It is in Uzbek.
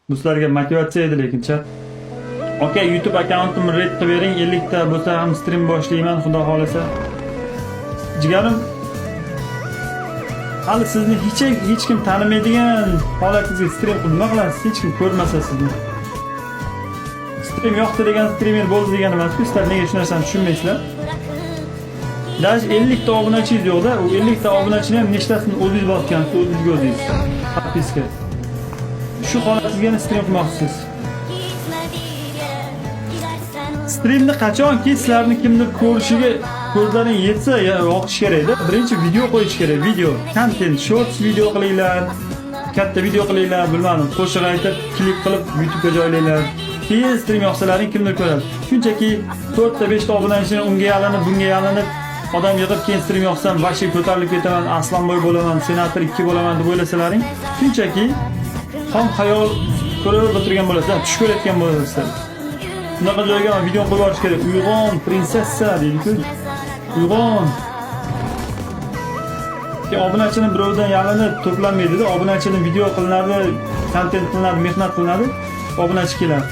Bu sizlarga motivatsiya edi lekin chat. Okay, YouTube accountimni red qilib bering. 50 ta bo'lsa ham stream boshlayman, xudo xolasa. Jigarim, hali sizni hech kim tanimaydigan holatingizga stream qilib nima qilasiz? Hech kim ko'rmasa sizni. Stream yo'qdi degan streamer bo'ldi degan emas-ku. Sizlar nega shu narsani tushunmaysizlar? Даже 50 ta obunachingiz yo'q-da, u 50 ta obunachini ham nechtasini o'zingiz bosgansiz, o'zingizga o'zingiz. Podpiska. Shu holatingizga stream qilmoqchisiz. Streamni qachonki sizlarni kimdir ko'rishiga ko'zlaring yetsa yoqish kerak-da. Birinchi video qo'yish kerak, video, content, shorts video qilinglar, katta video qilinglar, bilmadim, qo'shiq aytib, klip qilib YouTube'ga joylanglar. Keyin stream yoqsalaring kimdir ko'radi. Shunchaki 4 ta 5 ta obunachini unga yalinib, bunga yalinib, odam yig'ib keyin stream yoqsam, vashi ko'tarilib ketaman, Aslanboy bo'laman, senator 2 bo'laman deb o'ylasalaring, shunchaki xom xayol ko'rib o'tirgan bo'lasizlar, tush ko'rayotgan bo'lasizlar. Bunaqa joyga video qo'yib yuborish kerak. Uyg'on, prinsessa deydi-ku. Uyg'on. Obunachini birovdan yalinib to'planmaydi-da. Obunachini video qilinadi, kontent qilinadi, mehnat qilinadi. Obunachi keladi.